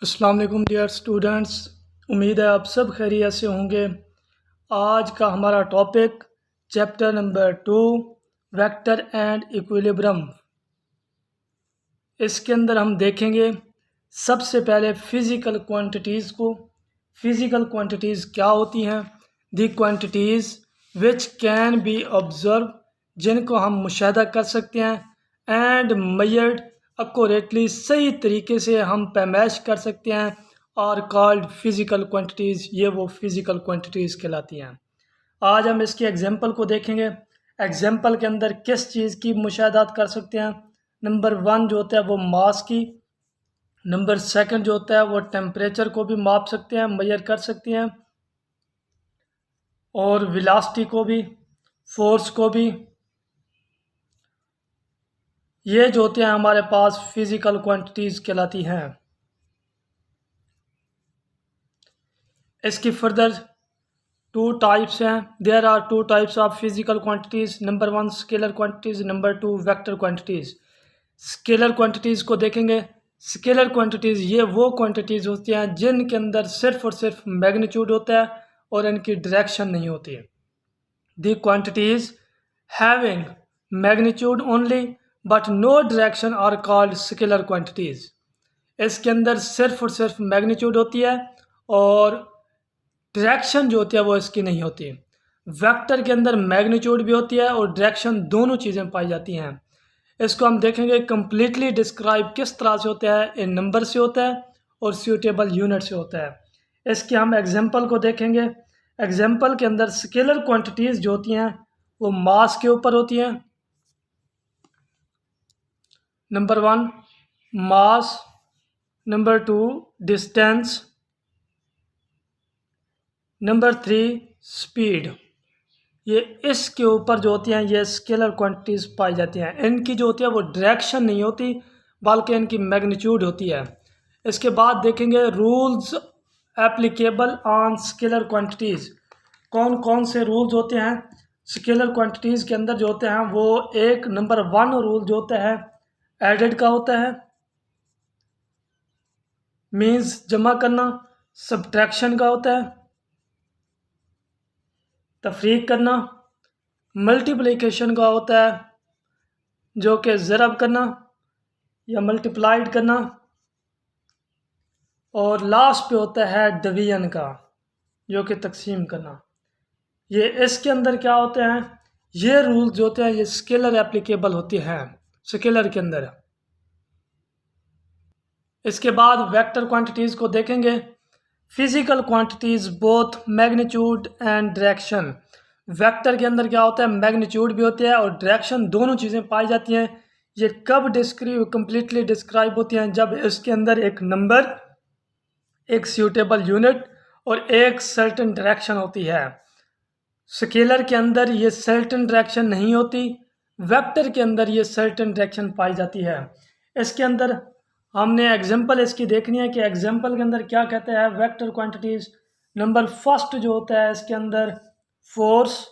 अस्सलाम वालेकुम dear students. उम्मीद है आप सब खैरियत से होंगे। आज का हमारा topic chapter number 2 vector and equilibrium. इसके अंदर हम देखेंगे सबसे पहले फ़िज़िकल क्वांटिटीज़ को। फ़िज़िकल क्वांटिटीज़ क्या होती हैं? The quantities which can be observe, जिनको हम मुशाहदा कर सकते हैं, एंड मेजर्ड अकोरेटली, सही तरीके से हम पैमाइश कर सकते हैं, और कॉल्ड फ़िज़िकल क्वांटिटीज़, ये वो फ़िज़िकल क्वांटिटीज़ कहलाती हैं। आज हम इसके एग्जांपल को देखेंगे। एग्जांपल के अंदर किस चीज़ की मुशाहदात कर सकते हैं? नंबर 1 जो होता है वो मास की, नंबर 2 जो होता है वो टेम्परेचर को भी माप सकते हैं, मेजर कर सकते हैं, और वेलोसिटी को भी, फोर्स को भी। ये जो होते हैं हमारे पास फिज़िकल क्वांटिटीज़ कहलाती हैं। इसकी फर्दर 2 टाइप्स हैं। There are 2 types of physical quantities. Number 1 scalar quantities, number 2 vector quantities. Scalar quantities को देखेंगे। स्केलर क्वांटिटीज़ ये वो क्वांटिटीज़ होती हैं जिनके अंदर सिर्फ और सिर्फ मैग्नीट्यूड होता है और इनकी डायरेक्शन नहीं होती। The quantities having magnitude only but no direction are called scalar quantities. इसके अंदर सिर्फ और सिर्फ मैग्नीट्यूड होती है और डायरेक्शन जो होती है वो इसकी नहीं होती। वेक्टर के अंदर मैग्नीट्यूड भी होती है और डायरेक्शन, दोनों चीज़ें पाई जाती हैं। इसको हम देखेंगे कम्प्लीटली डिस्क्राइब किस तरह से होता है। इन नंबर से होता है और सूटेबल यूनिट से होता है। इसके हम एग्जांपल को देखेंगे। एग्जांपल के अंदर स्केलर क्वांटिटीज़ जो होती हैं वो मास के ऊपर होती हैं। नंबर 1 मास, नंबर 2 डिस्टेंस, नंबर 3 स्पीड। ये इसके ऊपर जो होती हैं ये स्केलर क्वांटिटीज़ पाई जाती हैं। इनकी जो होती है वो डायरेक्शन नहीं होती बल्कि इनकी मैग्नीट्यूड होती है। इसके बाद देखेंगे rules applicable on scalar quantities. कौन कौन से रूल्स होते हैं स्केलर क्वांटिटीज़ के अंदर जो होते हैं वो। एक नंबर 1 रूल जो होता है एडेड का होता है, मीन्स जमा करना। सब्ट्रैक्शन का होता है, तफरीक करना। मल्टीप्लिकेशन का होता है जो कि ज़रब करना या मल्टीप्लाइड करना। और लास्ट पे होता है डिवीजन का, जो कि तकसीम करना। ये इसके अंदर क्या होते हैं, ये रूल जो होते हैं ये स्केलर एप्लीकेबल होते हैं स्केलर के अंदर। इसके बाद वेक्टर क्वांटिटीज़ को देखेंगे। Physical quantities both magnitude and direction. Vector के अंदर क्या होता है, मैग्नीट्यूड भी होती है और डायरेक्शन, दोनों चीज़ें पाई जाती हैं। ये कब कम्प्लीटली डिस्क्राइब होती हैं? जब इसके अंदर एक नंबर, एक सूटेबल यूनिट और एक सर्टेन डायरेक्शन होती है। स्केलर के अंदर ये सर्टेन डायरेक्शन नहीं होती, वेक्टर के अंदर ये सर्टेन डायरेक्शन पाई जाती है। इसके अंदर हमने एग्जांपल इसकी देखनी है कि एग्जांपल के अंदर क्या कहते हैं वेक्टर क्वांटिटीज़। नंबर 1 जो होता है इसके अंदर फोर्स,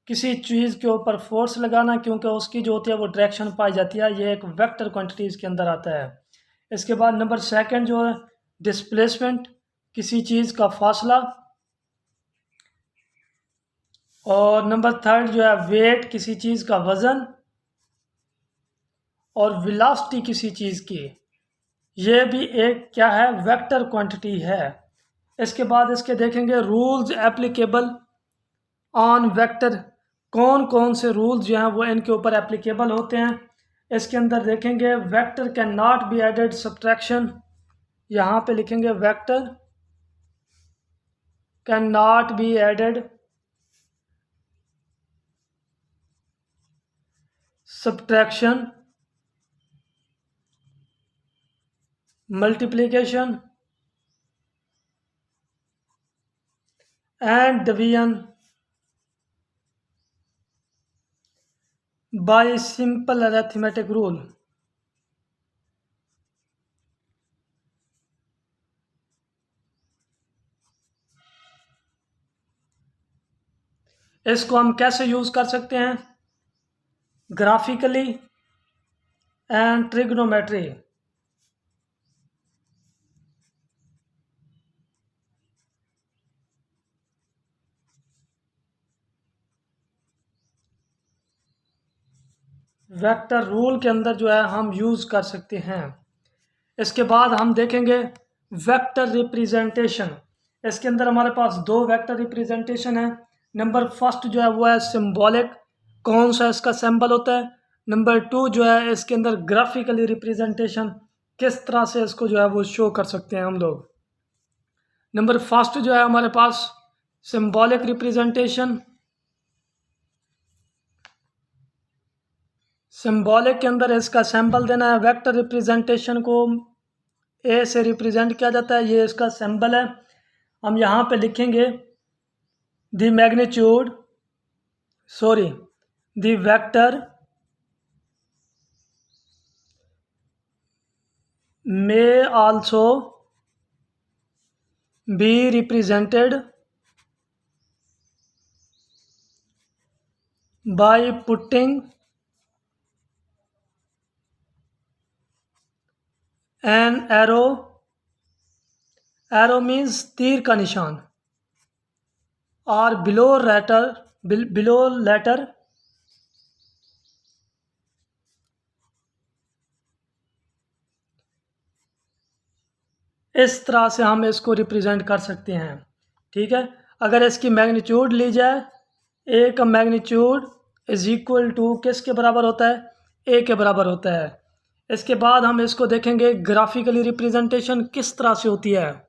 किसी चीज़ के ऊपर फोर्स लगाना क्योंकि उसकी जो होती है वो डायरेक्शन पाई जाती है, ये एक वेक्टर क्वांटिटीज़ के अंदर आता है। इसके बाद नंबर 2 जो है डिस्प्लेसमेंट, किसी चीज़ का फासला। और नंबर 3 जो है वेट, किसी चीज़ का वज़न। और वेलोसिटी किसी चीज़ की, ये भी एक क्या है, वेक्टर क्वांटिटी है। इसके बाद इसके देखेंगे रूल्स एप्लीकेबल ऑन वेक्टर। कौन कौन से रूल्स जो हैं वो इनके ऊपर एप्लीकेबल होते हैं। इसके अंदर देखेंगे vector can not be added subtraction. यहाँ पे लिखेंगे vector can not be added subtraction, multiplication and division by simple arithmetic rule. इसको हम कैसे यूज़ कर सकते हैं? Graphically and trigonometry. Vector rule के अंदर जो है हम यूज़ कर सकते हैं। इसके बाद हम देखेंगे वेक्टर रिप्रेजेंटेशन। इसके अंदर हमारे पास दो वेक्टर रिप्रेजेंटेशन है। नंबर फर्स्ट जो है वो है सिंबॉलिक, कौन सा इसका सिंबल होता है। नंबर टू जो है इसके अंदर ग्राफिकली रिप्रेजेंटेशन, किस तरह से इसको जो है वो शो कर सकते हैं हम लोग। नंबर फर्स्ट जो है हमारे पास सिंबॉलिक रिप्रेजेंटेशन। सिंबॉलिक के अंदर इसका सिंबल देना है। वेक्टर रिप्रेजेंटेशन को ए से रिप्रेजेंट किया जाता है, ये इसका सिंबल है। हम यहाँ पे लिखेंगे the magnitude the vector may also be represented by putting an arrow means तीर का निशान, और बिलो लेटर इस तरह से हम इसको रिप्रेजेंट कर सकते हैं। ठीक है, अगर इसकी मैग्नीट्यूड ली जाए, ए का मैग्नीट्यूड इज इक्वल टू किसके बराबर होता है, ए के बराबर होता है। इसके बाद हम इसको देखेंगे ग्राफिकली रिप्रेजेंटेशन किस तरह से होती है।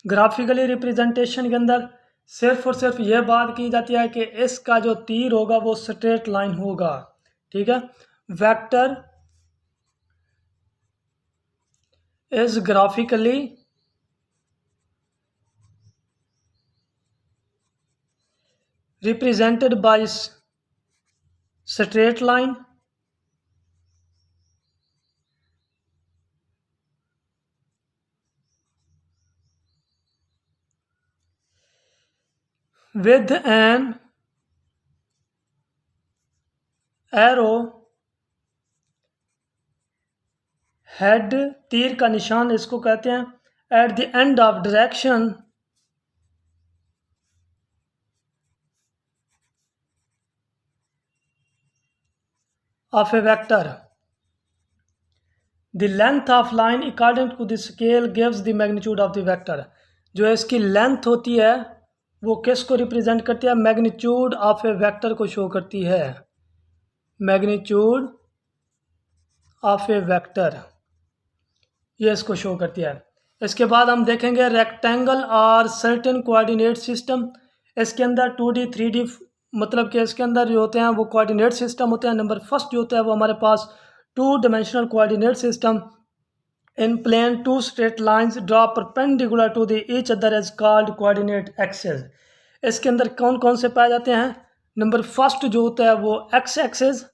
ग्राफिकली रिप्रेजेंटेशन के अंदर सिर्फ और सिर्फ यह बात की जाती है कि इसका जो तीर होगा वो स्ट्रेट लाइन होगा। ठीक है, vector is graphically represented by straight line with an arrow head, तीर का निशान इसको कहते हैं, at the end of direction of a vector. The length of line according to the scale gives the magnitude of the vector. जो इसकी length होती है वो किसको रिप्रेजेंट करती है, मैग्नीट्यूड ऑफ ए वेक्टर को शो करती है। मैग्नीट्यूड ऑफ ए वेक्टर ये इसको शो करती है। इसके बाद हम देखेंगे रेक्टेंगल और सर्टेन कोऑर्डिनेट सिस्टम। इसके अंदर 2D 3D मतलब कि इसके अंदर जो होते हैं वो कोऑर्डिनेट सिस्टम होते हैं। नंबर फर्स्ट जो होता है वो हमारे पास 2 dimensional coordinate system in plane 2 straight lines draw perpendicular to the each other is called coordinate axes. इसके अंदर कौन कौन से पाए जाते हैं। नंबर फर्स्ट जो होता है वो एक्स एक्सेस।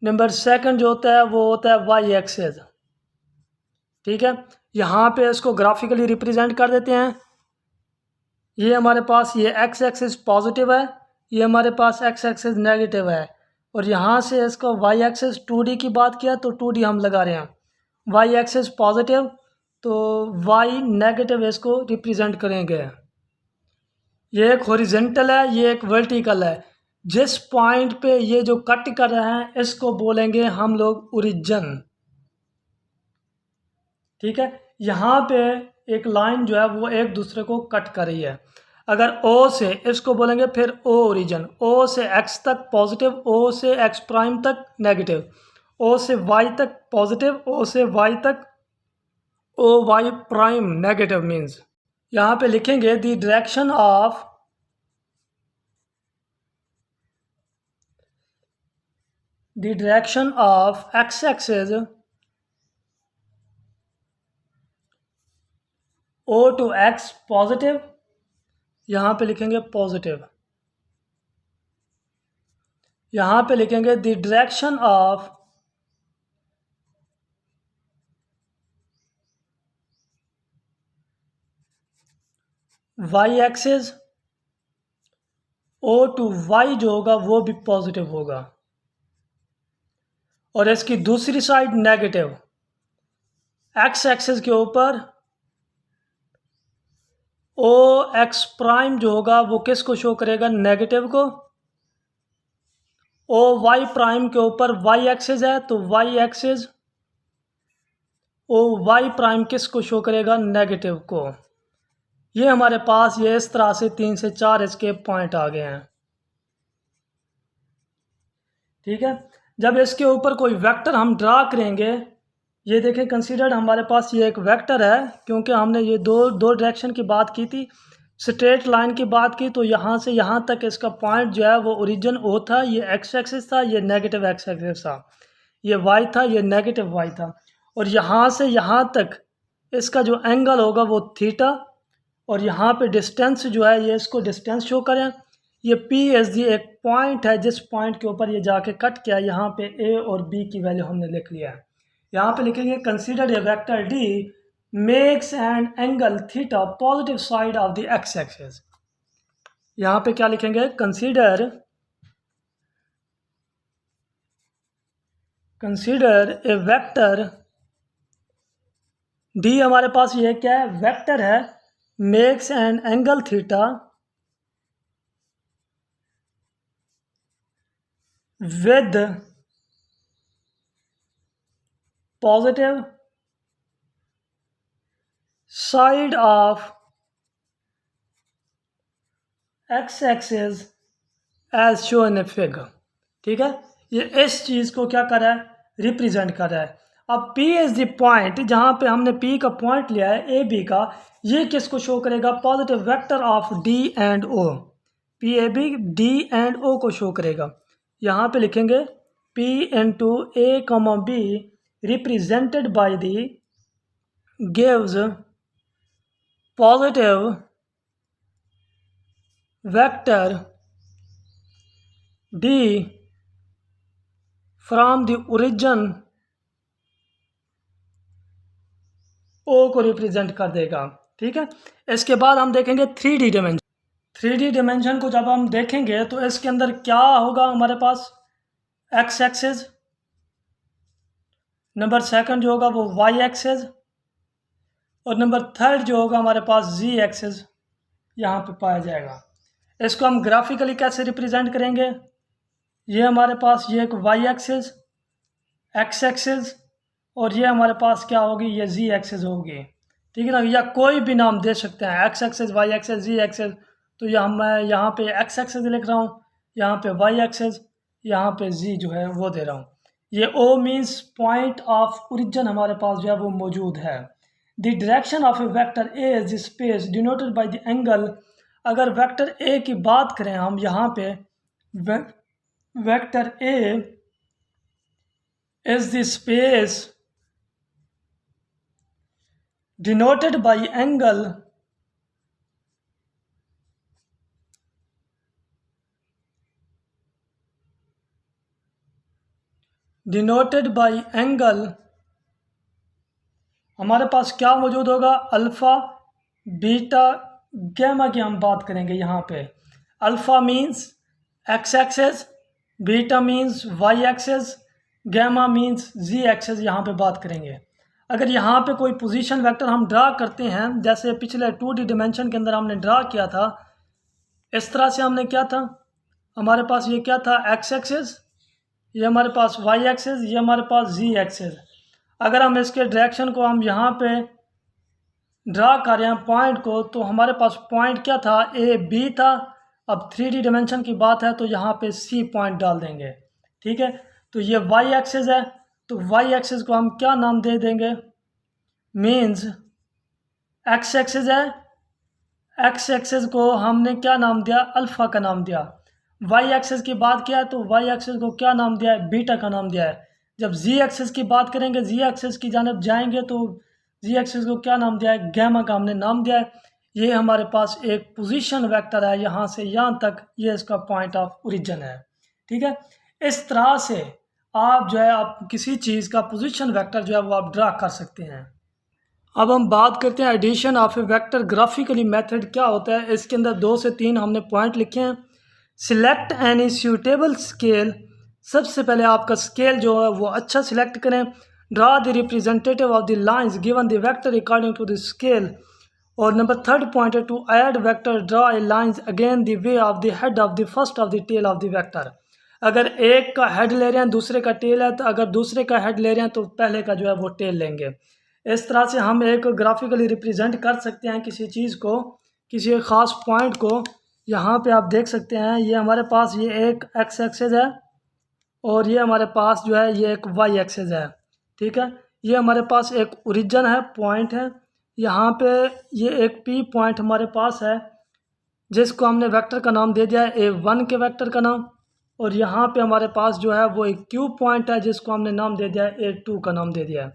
नंबर सेकंड जो होता है वो होता है वाई एक्सेस। ठीक है, यहाँ पे इसको ग्राफिकली रिप्रेजेंट कर देते हैं। ये हमारे पास ये एक्स एक्सिस पॉजिटिव है, ये हमारे पास एक्स एक्सिस नेगेटिव है, और यहाँ से इसको वाई एक्सिस 2D की बात किया तो 2D हम लगा रहे हैं। वाई एक्सिस पॉजिटिव तो वाई नेगेटिव इसको रिप्रेजेंट करेंगे। ये एक हॉरिजेंटल है, ये एक वर्टिकल है। जिस पॉइंट पे ये जो कट कर रहे हैं इसको बोलेंगे हम लोग ओरिजिन। ठीक है, यहाँ पे एक लाइन जो है वो एक दूसरे को कट कर रही है। अगर O से इसको बोलेंगे फिर O ओरिजिन, O से X तक पॉजिटिव, O से X प्राइम तक नेगेटिव, O से Y तक पॉजिटिव, O से Y तक OY प्राइम नेगेटिव। मीन्स यहाँ पे लिखेंगे the direction of X axis O to X positive, यहाँ पे लिखेंगे पॉजिटिव। यहाँ पे लिखेंगे the direction of Y axis O to Y जो होगा वो भी पॉजिटिव होगा, और इसकी दूसरी साइड नेगेटिव। एक्स एक्सिस के ऊपर O X प्राइम जो होगा वो किसको शो करेगा, नेगेटिव को, ओ वाई प्राइम के ऊपर वाई एक्सिस है, तो Y axis O Y prime किसको शो करेगा? नेगेटिव को। ये हमारे पास ये इस तरह से 3 से 4 इसके पॉइंट आ गए हैं। ठीक है, जब इसके ऊपर कोई वेक्टर हम ड्रा करेंगे, ये देखें कंसीडर्ड हमारे पास ये एक वेक्टर है, क्योंकि हमने ये दो डायरेक्शन की बात की थी, स्ट्रेट लाइन की बात की, तो यहाँ से यहाँ तक इसका पॉइंट जो है वो ओरिजिन ओ था, ये एक्स एक्सिस था, ये नेगेटिव एक्स एक्सिस था, ये वाई था, ये नेगेटिव वाई था, और यहाँ से यहाँ तक इसका जो एंगल होगा वो थीटा, और यहाँ पे डिस्टेंस जो है ये इसको डिस्टेंस शो करें। ये पी एस डी एक पॉइंट है, जिस पॉइंट के ऊपर ये जाके कट किया, यहाँ पे ए और बी की वैल्यू हमने लिख लिया है। यहाँ पे लिखेंगे consider a vector D makes an angle theta positive side of the x axis. यहाँ पे क्या लिखेंगे? कंसीडर ए वेक्टर डी, हमारे पास ये क्या है? वेक्टर है, makes an angle theta with positive side of x-axis as shown in figure। ठीक है, ये इस चीज़ को क्या कर रहा है? रिप्रेजेंट कर रहा है। अब P इज द पॉइंट, जहाँ पे हमने P का पॉइंट लिया है ए बी का, ये किसको शो करेगा? Positive vector of D and O। P A B D and O को शो करेगा। यहाँ पे लिखेंगे P into A, B represented by the gives positive vector D from the origin O को रिप्रेजेंट कर देगा। ठीक है, इसके बाद हम देखेंगे 3D डिमेंशन। 3D डिमेंशन को जब हम देखेंगे तो इसके अंदर क्या होगा? हमारे पास एक्स एक्सिस, नंबर सेकंड जो होगा वो वाई एक्सिस, और नंबर थर्ड जो होगा हमारे पास जी एक्सिस यहाँ पे पाया जाएगा। इसको हम ग्राफिकली कैसे रिप्रेजेंट करेंगे? ये हमारे पास ये एक वाई एक्सिस, एक्स एक्सिस, और ये हमारे पास क्या होगी? ये जी एक्सिस होगी। ठीक है ना, या कोई भी नाम दे सकते हैं, एक्स एक्सिस, वाई एक्सिस, जी एक्सिस। तो मैं यहाँ पे एक्स एक्सिस लिख रहा हूँ, यहाँ पे वाई एक्सिस, यहाँ पे जी जो है वो दे रहा हूँ। ये O means point of origin हमारे पास जो है वो मौजूद है। The direction of a vector A is the space denoted by the angle. अगर वेक्टर ए की बात करें हम, यहाँ पे vector A is the space denoted by angle हमारे पास क्या मौजूद होगा? अल्फ़ा, बीटा, गैमा की हम बात करेंगे। यहाँ पे alpha means X axis, beta means Y axis, gamma means Z axis यहाँ पे बात करेंगे। अगर यहाँ पे कोई पोजीशन वेक्टर हम ड्रा करते हैं, जैसे पिछले 2D डिमेंशन के अंदर हमने ड्रा किया था, इस तरह से हमने क्या था? हमारे पास ये क्या था? एक्स एक्सेस, ये हमारे पास वाई एक्सेस, ये हमारे पास जी एक्सेस। अगर हम इसके डायरेक्शन को हम यहाँ पे ड्रा कर रहे हैं पॉइंट को, तो हमारे पास पॉइंट क्या था? ए बी था। अब 3D डिमेंशन की बात है तो यहाँ पे सी पॉइंट डाल देंगे। ठीक है, तो ये वाई एक्सिस है, तो वाई एक्सिस को हम क्या नाम दे देंगे? मीन्स एक्स एक्सिस है, एक्स एक्सिस को हमने क्या नाम दिया? अल्फ़ा का नाम दिया। वाई एक्सिस की बात किया है तो वाई एक्सिस को क्या नाम दिया है? बीटा का नाम दिया है। जब जी एक्सिस की बात करेंगे, जी एक्सिस की जानिब जाएंगे तो जी एक्सिस को क्या नाम दिया है? गैमा का हमने नाम दिया है। ये हमारे पास एक पोजीशन वेक्टर है, यहाँ से यहाँ तक ये इसका पॉइंट ऑफ ओरिजिन है। ठीक है, इस तरह से आप जो है आप किसी चीज़ का पोजीशन वेक्टर जो है वो आप ड्रा कर सकते हैं। अब हम बात करते हैं addition of a vector graphically method क्या होता है। इसके अंदर 2 से 3 हमने पॉइंट लिखे हैं। सिलेक्ट एनी सूटेबल स्केल, सबसे पहले आपका स्केल जो है वो अच्छा सिलेक्ट करें। Draw the representative of the lines given the vector according to the scale. और नंबर थर्ड पॉइंट है to add vector draw a lines again the way of the head of the first of the tail of the vector. अगर एक का head ले रहे हैं दूसरे का टेल है, तो अगर दूसरे का हेड ले रहे हैं तो पहले का जो है वो टेल लेंगे। इस तरह से हम एक ग्राफिकली रिप्रेजेंट कर सकते हैं किसी चीज़ को, किसी एक ख़ास पॉइंट को। यहाँ पे आप देख सकते हैं ये हमारे पास ये एक एक्स एक्सेस है और ये हमारे पास जो है ये एक वाई एक्सेस है। ठीक है, ये हमारे पास एक ओरिजिन है, पॉइंट है। यहाँ पे ये एक पी पॉइंट हमारे पास है जिसको हमने वेक्टर का नाम दे दिया है A1 के वेक्टर का नाम। और यहाँ पे हमारे पास जो है वो एक क्यू पॉइंट है जिसको हमने नाम दे दिया है A2 का नाम दे दिया है।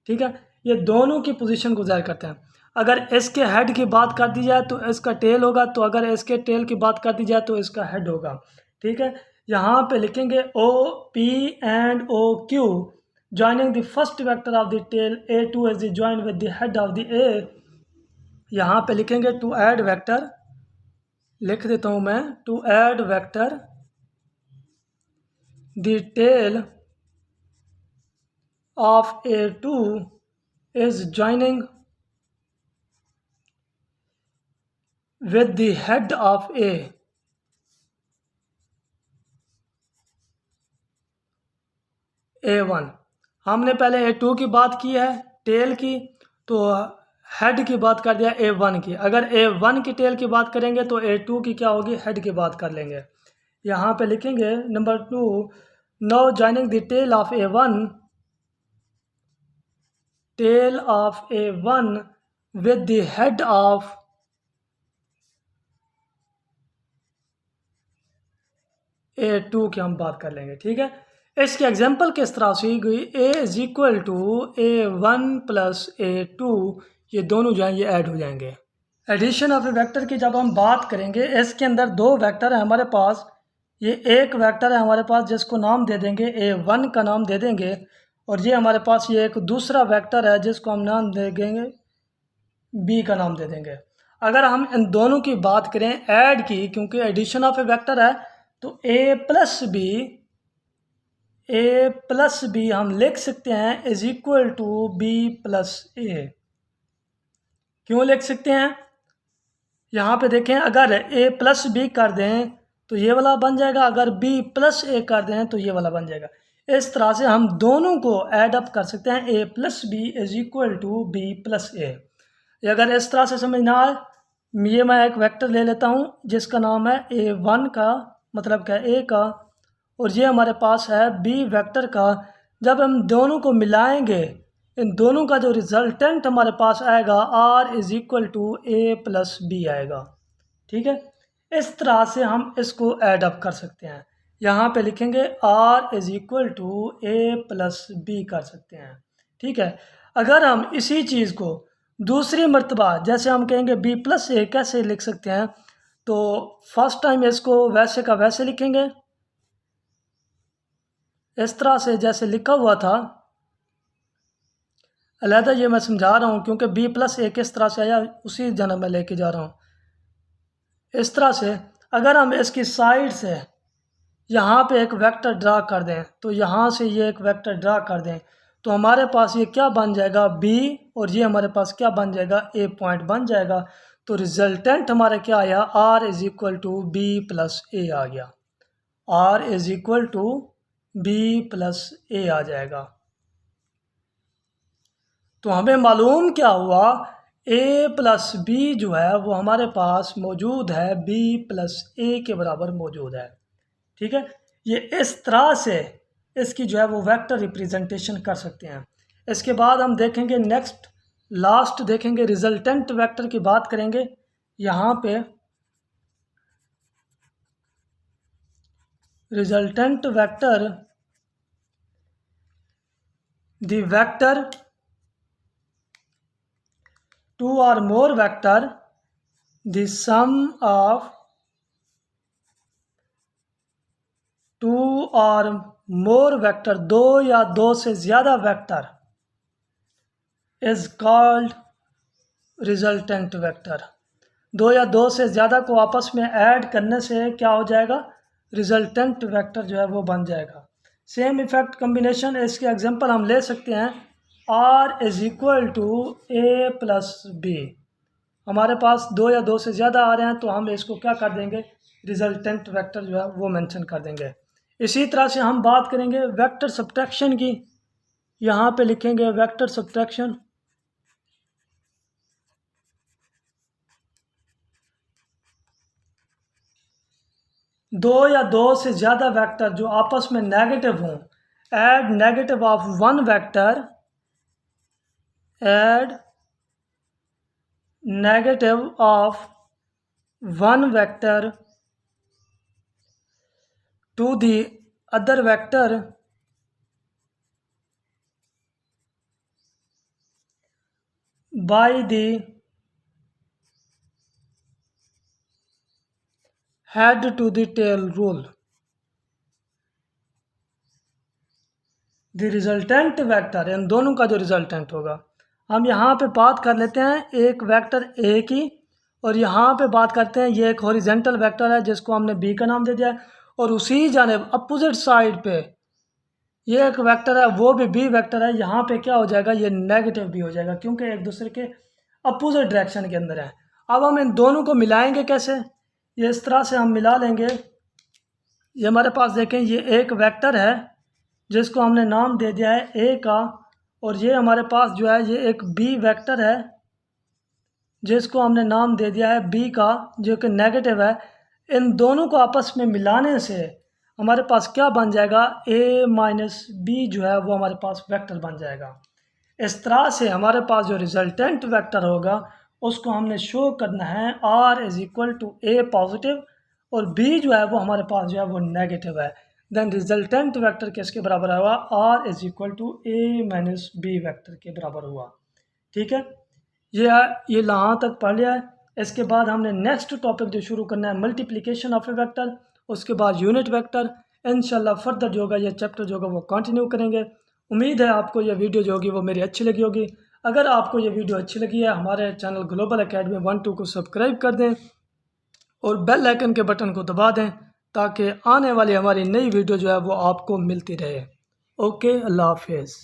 ठीक है, ये दोनों की पोजीशन को ज़ाहिर करते हैं। अगर इसके हेड की बात कर दी जाए तो इसका टेल होगा, तो अगर इसके टेल की बात कर दी जाए तो इसका हेड होगा। ठीक है, यहाँ पे लिखेंगे OP and OQ joining the first vector of the tail A2 is the join with the head of the A। यहाँ पे लिखेंगे टू ऐड वेक्टर, लिख देता हूँ मैं, to add vector the tail of A2 is joining with the head of A1। हमने पहले A2 की बात की है टेल की, तो हेड की बात कर दिया A1 की। अगर A1 की टेल की बात करेंगे तो A2 की क्या होगी, हेड की बात कर लेंगे। यहाँ पे लिखेंगे number 2, now joining the tail of A1 with the head of A2 की हम बात कर लेंगे। ठीक है, इसकी एग्जांपल किस तरह से हुई गई, A is equal to A1 plus A2, ये दोनों जो हैं ये ऐड हो जाएंगे। एडिशन ऑफ ए वेक्टर की जब हम बात करेंगे, इसके अंदर दो वेक्टर है हमारे पास। ये एक वेक्टर है हमारे पास जिसको नाम दे देंगे A1 का नाम दे देंगे, और ये हमारे पास ये एक दूसरा वेक्टर है जिसको हम नाम दे देंगे B का नाम दे देंगे। अगर हम इन दोनों की बात करें ऐड की, क्योंकि एडिशन ऑफ ए वेक्टर है, तो A प्लस बी हम लिख सकते हैं is equal to B plus A। क्यों लिख सकते हैं, यहाँ पे देखें, अगर A प्लस बी कर दें तो ये वाला बन जाएगा, अगर B प्लस A कर दें तो ये वाला बन जाएगा। इस तरह से हम दोनों को ऐड अप कर सकते हैं, A plus B is equal to B plus A। अगर इस तरह से समझना है, ये मैं एक वेक्टर ले लेता हूँ जिसका नाम है A1 का, मतलब क्या A का, और ये हमारे पास है B वेक्टर का। जब हम दोनों को मिलाएंगे, इन दोनों का जो रिजल्टेंट हमारे पास आएगा R is equal to A plus B आएगा। ठीक है, इस तरह से हम इसको ऐड अप कर सकते हैं। यहाँ पे लिखेंगे R is equal to A plus B कर सकते हैं। ठीक है, अगर हम इसी चीज़ को दूसरी मर्तबा, जैसे हम कहेंगे B प्लस A कैसे लिख सकते हैं, तो फर्स्ट टाइम इसको वैसे का वैसे लिखेंगे, इस तरह से जैसे लिखा हुआ था। अलहदा ये मैं समझा रहा हूँ क्योंकि B प्लस A किस तरह से आया उसी जन्म में लेके जा रहा हूँ। इस तरह से अगर हम इसकी साइड से यहाँ पे एक वेक्टर ड्रा कर दें, तो यहाँ से ये एक वेक्टर ड्रा कर दें, तो हमारे पास ये क्या बन जाएगा B, और ये हमारे पास क्या बन जाएगा A पॉइंट बन जाएगा। तो रिजल्टेंट हमारा क्या आया, R is equal to B plus A आ गया। R is equal to B plus A आ जाएगा। तो हमें मालूम क्या हुआ, A प्लस बी जो है वो हमारे पास मौजूद है, B प्लस A के बराबर मौजूद है। ठीक है, ये इस तरह से इसकी जो है वो वेक्टर रिप्रेजेंटेशन कर सकते हैं। इसके बाद हम देखेंगे नेक्स्ट लास्ट देखेंगे रिजल्टेंट वेक्टर की बात करेंगे। यहाँ पे resultant vector, the vector two or more vector, the sum of two or more vector, दो या दो से ज़्यादा vector, is called resultant vector. दो या दो से ज़्यादा को आपस में ऐड करने से क्या हो जाएगा, रिजल्टेंट वेक्टर जो है वो बन जाएगा। सेम इफेक्ट कम्बिनेशन, इसके एग्जांपल हम ले सकते हैं, R is equal to A plus B. हमारे पास दो या दो से ज़्यादा आ रहे हैं तो हम इसको क्या कर देंगे, रिजल्टेंट वेक्टर जो है वो मेंशन कर देंगे। इसी तरह से हम बात करेंगे वेक्टर सब्ट्रैक्शन की। यहाँ पे लिखेंगे वेक्टर सब्ट्रैक्शन। दो या दो से ज़्यादा वेक्टर जो आपस में नेगेटिव हों, add negative of one vector, add negative of one vector to the other vector by the head to the tail rule. The resultant vector, इन दोनों का जो रिजल्टेंट होगा, हम यहाँ पे बात कर लेते हैं एक वेक्टर ए की, और यहाँ पे बात करते हैं ये एक हॉरिजेंटल वेक्टर है जिसको हमने बी का नाम दे दिया है, और उसी जानिब अपोजिट साइड पे ये एक वेक्टर है, वो भी बी वेक्टर है। यहाँ पे क्या हो जाएगा, ये नेगेटिव भी हो जाएगा क्योंकि एक दूसरे के अपोजिट डायरेक्शन के अंदर है। अब हम इन दोनों को मिलाएंगे कैसे, ये इस तरह से हम मिला लेंगे। ये हमारे पास देखें, ये एक वेक्टर है जिसको हमने नाम दे दिया है ए का, और ये हमारे पास जो है ये एक बी वेक्टर है जिसको हमने नाम दे दिया है बी का, जो कि नेगेटिव है। इन दोनों को आपस में मिलाने से हमारे पास क्या बन जाएगा, ए माइनस बी जो है वो हमारे पास वेक्टर बन जाएगा। इस तरह से हमारे पास जो रिजल्टेंट वेक्टर होगा उसको हमने शो करना है R is equal to A positive, और बी जो है वो हमारे पास जो है वो नेगेटिव है। देन रिजल्टेंट वेक्टर किसके बराबर हुआ, R is equal to A minus B vector के बराबर हुआ। ठीक है, ये यहाँ तक पढ़ लिया है। इसके बाद हमने नेक्स्ट टॉपिक जो शुरू करना है मल्टीप्लिकेशन ऑफ ए वेक्टर, उसके बाद यूनिट वेक्टर। इंशाल्लाह फर्दर जो होगा ये चैप्टर जो होगा वो कंटिन्यू करेंगे। उम्मीद है आपको ये वीडियो जो होगी वो मेरी अच्छी लगी होगी। अगर आपको ये वीडियो अच्छी लगी है, हमारे चैनल ग्लोबल एकेडमी 1-2 को सब्सक्राइब कर दें और बेल आइकन के बटन को दबा दें ताकि आने वाली हमारी नई वीडियो जो है वो आपको मिलती रहे। ओके, अल्लाह हाफिज़।